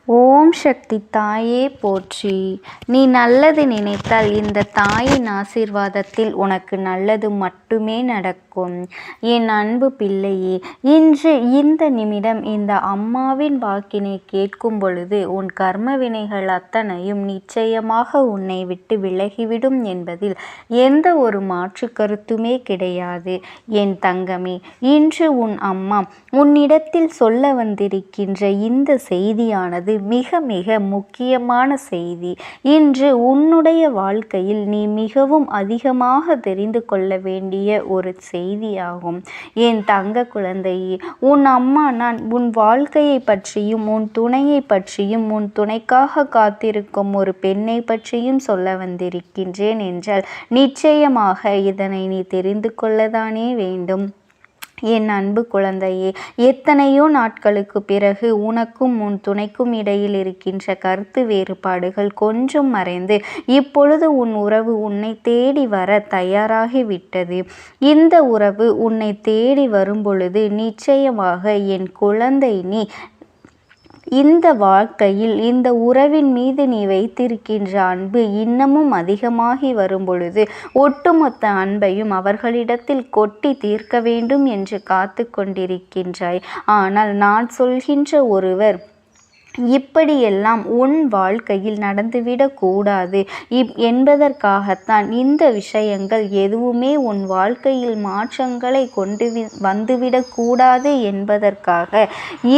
ஓம் சக்தி தாயே போற்றி. நீ நல்லது நினைத்தால் இந்த தாயின் ஆசீர்வாதத்தில் உனக்கு நல்லது மட்டுமே நடக்கும். என் அன்பு பிள்ளையே, இன்று இந்த நிமிடம் இந்த அம்மாவின் வாக்கினை கேட்கும் பொழுது உன் கர்ம வினைகள் அத்தனையும் நிச்சயமாக உன்னை விட்டு விலகிவிடும் என்பதில் எந்த ஒரு மாற்று கருத்துமே கிடையாது. என் தங்கமே, இன்று உன் அம்மா உன்னிடத்தில் சொல்ல வந்திருக்கின்ற இந்த செய்தியானது மிக மிக முக்கியமான செய்தி. இன்று உன்னுடைய வாழ்க்கையில் நீ மிகவும் அதிகமாக தெரிந்து கொள்ள வேண்டிய ஒரு செய்தியாகும். என் தங்க குழந்தையே, உன் அம்மா நான் உன் வாழ்க்கையை பற்றியும் உன் துணையை பற்றியும் உன் துணைக்காக காத்திருக்கும் ஒரு பெண்ணை பற்றியும் சொல்ல வந்திருக்கின்றேன் என்றால் நிச்சயமாக இதனை நீ தெரிந்து கொள்ளதானே வேண்டும். என் அன்பு குழந்தையே, எத்தனையோ நாட்களுக்கு பிறகு உனக்கும் உன் துணைக்கும் இடையில் இருக்கின்ற கருத்து வேறுபாடுகள் கொஞ்சம் மறைந்து இப்பொழுது உன் உறவு உன்னை தேடி வர தயாராகிவிட்டது. இந்த உறவு உன்னை தேடி வரும் பொழுது நிச்சயமாக என் குழந்தை, நீ இந்த வாழ்க்கையில் இந்த உறவின் மீது நீ வைத்திருக்கின்ற அன்பு இன்னமும் அதிகமாகி வரும் பொழுது ஒட்டுமொத்த அன்பையும் அவர்களிடத்தில் கொட்டி தீர்க்க வேண்டும் என்று காத்து கொண்டிருக்கின்றாய். ஆனால் நான் சொல்கின்ற ஒருவர் இப்படியெல்லாம் உன் வாழ்க்கையில் நடந்துவிடக்கூடாது என்பதற்காகத்தான் இந்த விஷயங்கள் எதுவுமே உன் வாழ்க்கையில் மாற்றங்களை கொண்டு வந்துவிடக்கூடாது என்பதற்காக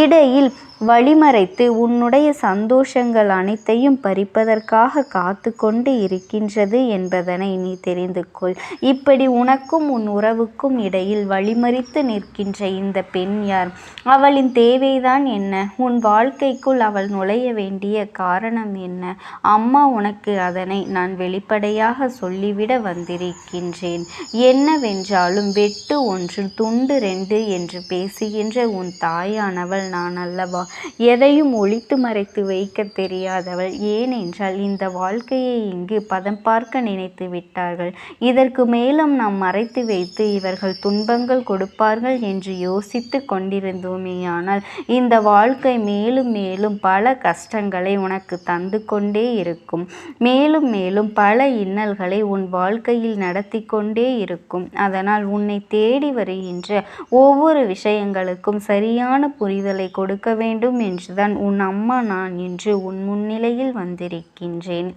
இடையில் வழிமறைத்து உன்னுடைய சந்தோஷங்கள் அனைத்தையும் பறிப்பதற்காக காத்து கொண்டு இருக்கின்றது என்பதனை நீ தெரிந்து கொள். இப்படி உனக்கும் உன் உறவுக்கும் இடையில் வழிமறித்து நிற்கின்ற இந்த பெண் யார்? அவளின் தேவைதான் என்ன? உன் வாழ்க்கைக்குள் அவள் நுழைய வேண்டிய காரணம் என்ன? அம்மா உனக்கு அதனை நான் வெளிப்படையாக சொல்லிவிட வந்திருக்கின்றேன். என்னவென்றாலும் வெட்டு ஒன்று துண்டு ரெண்டு என்று பேசுகின்ற உன் தாயானவள் நான் அல்லவா? எதையும் ஒளித்து மறைத்து வைக்க தெரியாதவள். ஏனென்றால் இந்த வாழ்க்கையை இங்கு பதம் பார்க்க நினைத்து விட்டார்கள். இதற்கு மேலும் நாம் மறைத்து வைத்து இவர்கள் துன்பங்கள் கொடுப்பார்கள் என்று யோசித்து கொண்டிருந்தோமேயானால் இந்த வாழ்க்கை மேலும் மேலும் பல கஷ்டங்களை உனக்கு தந்து கொண்டே இருக்கும். மேலும் மேலும் பல இன்னல்களை உன் வாழ்க்கையில் நடத்தி கொண்டே இருக்கும். அதனால் உன்னை தேடி வருகின்ற ஒவ்வொரு விஷயங்களுக்கும் சரியான புரிதலை கொடுக்க வேண்டும் என்றுதான் உன் அம்மா நான் இன்று உன் முன்னிலையில் வந்திருக்கின்றேன்.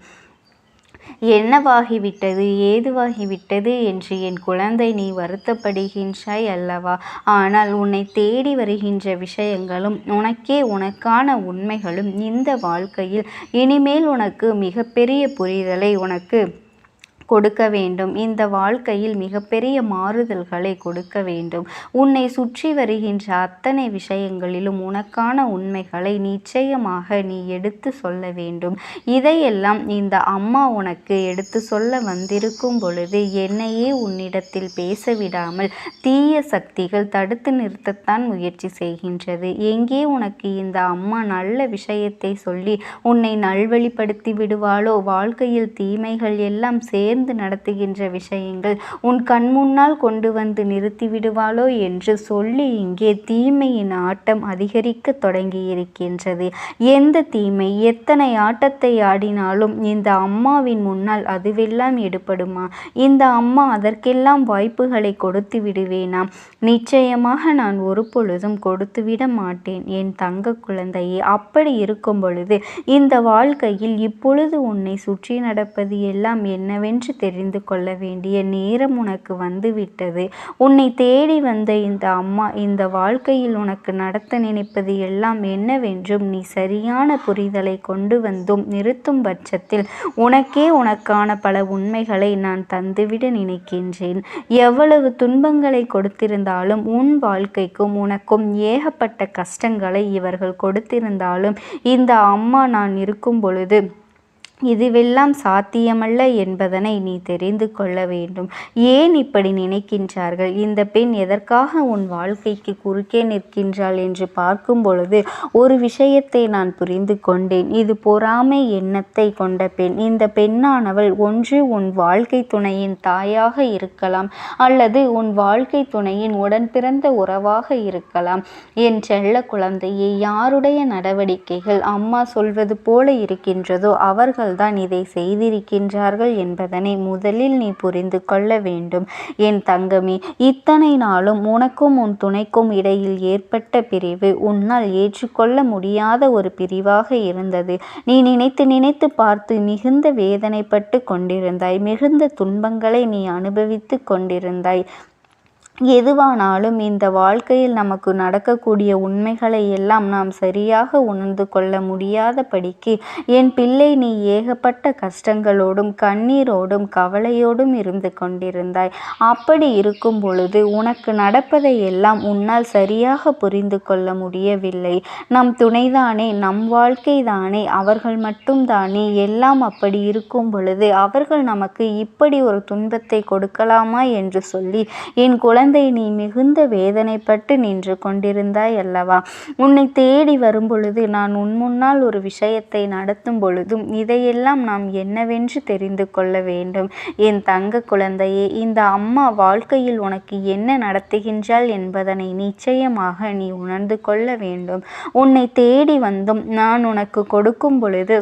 என்னவாகிவிட்டது, ஏதுவாகிவிட்டது என்று என் குழந்தை நீ வருத்தப்படுகின்றாய் அல்லவா? ஆனால் உன்னை தேடி வருகின்ற விஷயங்களும் உனக்கே உனக்கான உண்மைகளும் இந்த வாழ்க்கையில் இனிமேல் உனக்கு மிகப்பெரிய புரிதலை உனக்கு கொடுக்க வேண்டும். இந்த வாழ்க்கையில் மிகப்பெரிய மாறுதல்களை கொடுக்க வேண்டும். உன்னை சுற்றி வருகின்ற அத்தனை விஷயங்களிலும் உனக்கான உண்மைகளை நிச்சயமாக நீ எடுத்து சொல்ல வேண்டும். இதையெல்லாம் இந்த அம்மா உனக்கு எடுத்து சொல்ல வந்திருக்கும் பொழுது என்னையே உன்னிடத்தில் பேச விடாமல் தீய சக்திகள் தடுத்து நிறுத்தத்தான் முயற்சி செய்கின்றது. எங்கே உனக்கு இந்த அம்மா நல்ல விஷயத்தை சொல்லி உன்னை நல்வழிப்படுத்தி விடுவாளோ, வாழ்க்கையில் தீமைகள் எல்லாம் சேர்ந்து நடத்துகின்ற விஷயங்கள் உன் கண் முன்னால் கொண்டு வந்து நிறுத்தி விடுவாளோ என்று சொல்லி இங்கே தீமையின் ஆட்டம் அதிகரிக்க தொடங்கி இருக்கின்றது. எந்த தீமை எத்தனை ஆட்டத்தை ஆடினாலும் இந்த அம்மாவின் முன்னால் அதுவெல்லாம் எடுபடுமா? இந்த அம்மா அதற்கெல்லாம் வாய்ப்புகளை கொடுத்து விடுவேனா? நிச்சயமாக நான் ஒரு பொழுதும் கொடுத்து விட மாட்டேன் என் தங்க குழந்தையே. அப்படி இருக்கும் பொழுது இந்த வாழ்க்கையில் இப்பொழுது உன்னை சுற்றி நடப்பது எல்லாம் என்னவென்று தெரிந்து கொள்ள வேண்டிய நேரம் உனக்கு வந்துவிட்டது. உன்னை தேடி வந்த இந்த அம்மா இந்த வாழ்க்கையில் உனக்கு நடத்த நினைப்பது எல்லாம் என்னவென்றும் நீ சரியான புரிதலை கொண்டு வந்தும் நிறுத்தும் பட்சத்தில் உனக்கே உனக்கான பல உண்மைகளை நான் தந்துவிட நினைக்கின்றேன். எவ்வளவு துன்பங்களை கொடுத்திருந்தாலும் உன் வாழ்க்கைக்கும் உனக்கும் ஏகப்பட்ட கஷ்டங்களை இவர்கள் கொடுத்திருந்தாலும் இந்த அம்மா நான் இருக்கும் பொழுது இதுவெல்லாம் சாத்தியமல்ல என்பதனை நீ தெரிந்து கொள்ள வேண்டும். ஏன் இப்படி நினைக்கின்றார்கள்? இந்த பெண் எதற்காக உன் வாழ்க்கைக்கு குறுக்கே நிற்கின்றாள் என்று பார்க்கும் பொழுது ஒரு விஷயத்தை நான் புரிந்து கொண்டேன். இது பொறாமை எண்ணத்தை கொண்ட பெண். இந்த பெண்ணானவள் ஒன்று உன் வாழ்க்கை துணையின் தாயாக இருக்கலாம், அல்லது உன் வாழ்க்கை துணையின் உடன் பிறந்த உறவாக இருக்கலாம். என் செல்ல குழந்தையை, யாருடைய நடவடிக்கைகள் அம்மா சொல்வது போல இருக்கின்றதோ அவர்கள் தான் இதை செய்திருக்கின்றார்கள் என்பதனை முதலில் நீ புரிந்து கொள்ள வேண்டும். என் தங்கமே, இத்தனை நாளும் உனக்கும் உன் துணைக்கும் இடையில் ஏற்பட்ட பிரிவு உன்னால் ஏற்றுக்கொள்ள முடியாத ஒரு பிரிவாக இருந்தது. நீ நினைத்து நினைத்து பார்த்து மிகுந்த வேதனைப்பட்டு கொண்டிருந்தாய். மிகுந்த துன்பங்களை நீ அனுபவித்து கொண்டிருந்தாய். எதுவானாலும் இந்த வாழ்க்கையில் நமக்கு நடக்கக்கூடிய உண்மைகளை எல்லாம் நாம் சரியாக உணர்ந்து கொள்ள முடியாதபடிக்கு என் பிள்ளை நீ ஏகப்பட்ட கஷ்டங்களோடும் கண்ணீரோடும் கவலையோடும் இருந்து கொண்டிருந்தாய். அப்படி இருக்கும் பொழுது உனக்கு நடப்பதை எல்லாம் உன்னால் சரியாக புரிந்து கொள்ள முடியவில்லை. நம் துணைதானே, நம் வாழ்க்கை தானே, அவர்கள் மட்டும்தானே எல்லாம். அப்படி இருக்கும் பொழுது அவர்கள் நமக்கு இப்படி ஒரு துன்பத்தை கொடுக்கலாமா என்று சொல்லி என் குழந்தை நீ மிகுந்த வேதனைப்பட்டு நின்று கொண்டிருந்தாய் அல்லவா? உன்னை தேடி வரும் பொழுது நான் உன் முன்னால் ஒரு விஷயத்தை நடத்தும் பொழுதும் இதையெல்லாம் நாம் என்னவென்று தெரிந்து கொள்ள வேண்டும். என் தங்க குழந்தையே, இந்த அம்மா வாழ்க்கையில் உனக்கு என்ன நடத்துகின்றாள் என்பதனை நிச்சயமாக நீ உணர்ந்து கொள்ள வேண்டும். உன்னை தேடி வந்தும் நான் உனக்கு கொடுக்கும் பொழுது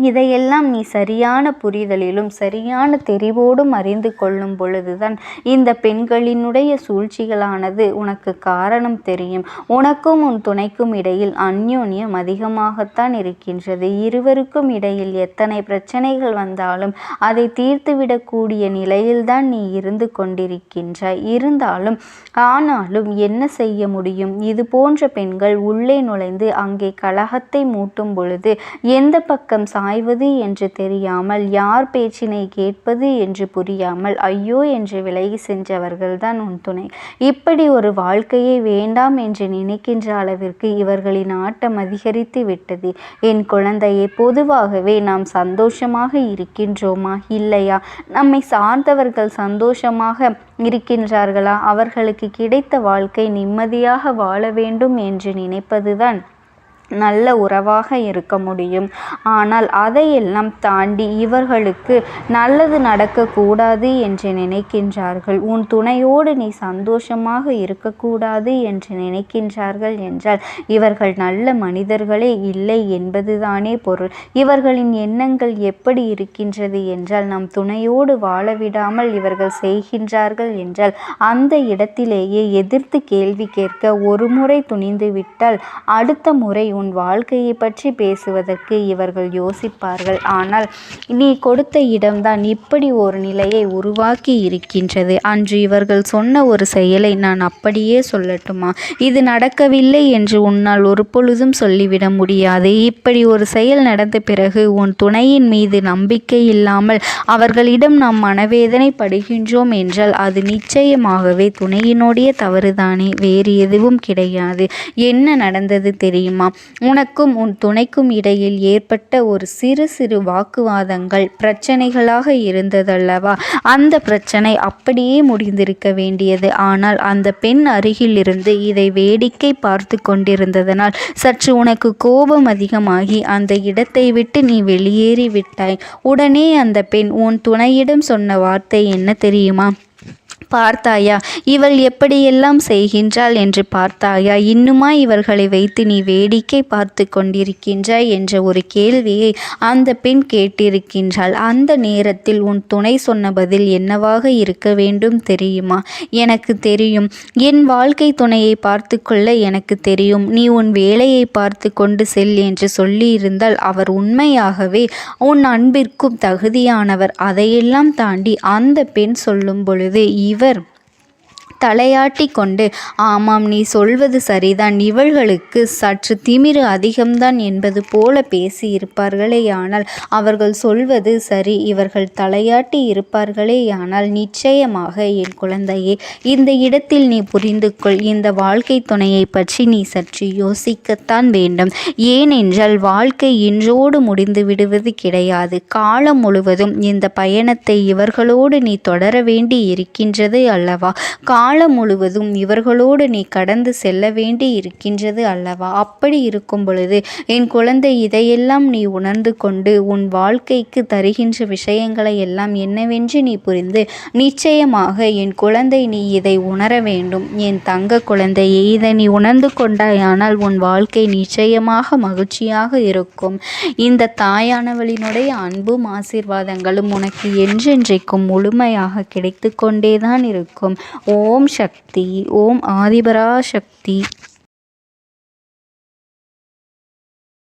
இதையெல்லாம் நீ சரியான புரிதலிலும் சரியான தெரிவோடும் அறிந்து கொள்ளும் பொழுதுதான் இந்த பெண்களினுடைய சூழ்ச்சிகளானது உனக்கு காரணம் தெரியும். உனக்கும் உன் துணைக்கும் இடையில் அந்யோன்யம் அதிகமாகத்தான் இருக்கின்றது. இருவருக்கும் இடையில் எத்தனை பிரச்சனைகள் வந்தாலும் அதை தீர்த்துவிடக்கூடிய நிலையில்தான் நீ இருந்து கொண்டிருக்கின்றாய். இருந்தாலும் ஆனாலும் என்ன செய்ய முடியும்? இது போன்ற பெண்கள் உள்ளே நுழைந்து அங்கே கலகத்தை மூட்டும் பொழுது எந்த பக்கம் சாய்வது என்று தெரியாமல், யார் பேச்சினை கேட்பது என்று புரியாமல் ஐயோ என்று விலகி சென்றவர்கள்தான் உன் துணை. இப்படி ஒரு வாழ்க்கையை வேண்டாம் என்று நினைக்கின்ற அளவிற்கு இவர்களின் ஆட்டம் அதிகரித்து விட்டது. என் குழந்தையை, பொதுவாகவே நாம் சந்தோஷமாக இருக்கின்றோமா இல்லையா? நம்மை சார்ந்தவர்கள் சந்தோஷமாக இருக்கின்றார்களா? அவர்களுக்கு கிடைத்த வாழ்க்கை நிம்மதியாக வாழ வேண்டும் என்று நினைப்பதுதான் நல்ல உறவாக இருக்க முடியும். ஆனால் அதையெல்லாம் தாண்டி இவர்களுக்கு நல்லது நடக்கக்கூடாது என்று நினைக்கின்றார்கள். உன் துணையோடு நீ சந்தோஷமாக இருக்கக்கூடாது என்று நினைக்கின்றார்கள் என்றால் இவர்கள் நல்ல மனிதர்களே இல்லை என்பதுதானே பொருள். இவர்களின் எண்ணங்கள் எப்படி இருக்கின்றது என்றால், நம் துணையோடு வாழவிடாமல் இவர்கள் செய்கின்றார்கள் என்றால் அந்த இடத்திலேயே எதிர்த்து கேள்வி கேட்க ஒரு முறை துணிந்து விட்டால் அடுத்த முறை உன் வாழ்க்கையை பற்றி பேசுவதற்கு இவர்கள் யோசிப்பார்கள். ஆனால் நீ கொடுத்த இடம்தான் இப்படி ஒரு நிலையை உருவாக்கி இருக்கின்றது. அன்று இவர்கள் சொன்ன ஒரு செயலை நான் அப்படியே சொல்லட்டுமா? இது நடக்கவில்லை என்று உன்னால் ஒரு பொழுதும் சொல்லிவிட முடியாது. இப்படி ஒரு செயல் நடந்த பிறகு உன் துணையின் மீது நம்பிக்கை இல்லாமல் அவர்களிடம் நாம் மனவேதனை படுகின்றோம் என்றால் அது நிச்சயமாகவே துணையினுடைய தவறுதானே, வேறு எதுவும் கிடையாது. என்ன நடந்தது தெரியுமா? உனக்கும் உன் துணைக்கும் இடையில் ஏற்பட்ட ஒரு சிறு சிறு வாக்குவாதங்கள் பிரச்சனைகளாக இருந்ததல்லவா? அந்த பிரச்சனை அப்படியே முடிந்திருக்க வேண்டியது. ஆனால் அந்த பெண் அருகில் இருந்து இதை வேடிக்கை பார்த்து கொண்டிருந்ததனால் சற்று உனக்கு கோபம் அதிகமாகி அந்த இடத்தை விட்டு நீ வெளியேறி விட்டாய். உடனே அந்த பெண் உன் துணையிடம் சொன்ன வார்த்தை என்ன தெரியுமா? பார்த்தாயா இவள் எப்படியெல்லாம் செய்கின்றாள் என்று பார்த்தாயா? இன்னுமா இவர்களை வைத்து நீ வேடிக்கை பார்த்து கொண்டிருக்கின்றாய் என்ற ஒரு கேள்வியை அந்த பெண் கேட்டிருக்கின்றாள். அந்த நேரத்தில் உன் துணை சொன்ன பதில் என்னவாக இருக்க வேண்டும் தெரியுமா? எனக்கு தெரியும், என் வாழ்க்கை துணையை பார்த்து கொள்ள எனக்கு தெரியும், நீ உன் வேலையை பார்த்து கொண்டு செல் என்று சொல்லியிருந்தால் அவர் உண்மையாகவே உன் அன்பிற்கும் தகுதியானவர். அதையெல்லாம் தாண்டி அந்த பெண் சொல்லும் பொழுது இவர் தலையாட்டி கொண்டு, ஆமாம், நீ சொல்வது சரிதான், இவர்களுக்கு சற்று திமிரு அதிகம்தான் என்பது போல பேசியிருப்பார்களேயானால் அவர்கள் சொல்வது சரி. இவர்கள் தலையாட்டி இருப்பார்களேயானால் நிச்சயமாக என் குழந்தையே, இந்த இடத்தில் நீ புரிந்து கொள், இந்த வாழ்க்கை துணையை பற்றி நீ சற்று யோசிக்கத்தான் வேண்டும். ஏனென்றால் வாழ்க்கை இன்றோடு முடிந்து விடுவது கிடையாது. காலம் முழுவதும் இந்த பயணத்தை இவர்களோடு நீ தொடர வேண்டி இருக்கின்றது அல்லவா? காலம் முழுவதும் இவர்களோடு நீ கடந்து செல்ல வேண்டி இருக்கின்றது அல்லவா? அப்படி இருக்கும் பொழுது என் குழந்தை, இதையெல்லாம் நீ உணர்ந்து கொண்டு உன் வாழ்க்கைக்கு தருகின்ற விஷயங்களை எல்லாம் என்னவென்று நீ புரிந்து, நிச்சயமாக என் குழந்தை நீ இதை உணர வேண்டும். என் தங்க குழந்தையை, இதை நீ உணர்ந்து கொண்டாயானால் உன் வாழ்க்கை நிச்சயமாக மகிழ்ச்சியாக இருக்கும். இந்த தாயானவளினுடைய அன்பும் ஆசீர்வாதங்களும் உனக்கு என்றென்றைக்கும் முழுமையாக கிடைத்து கொண்டேதான் இருக்கும். ஓம் சக்தி. ஓம் ஆதிபராசக்தி.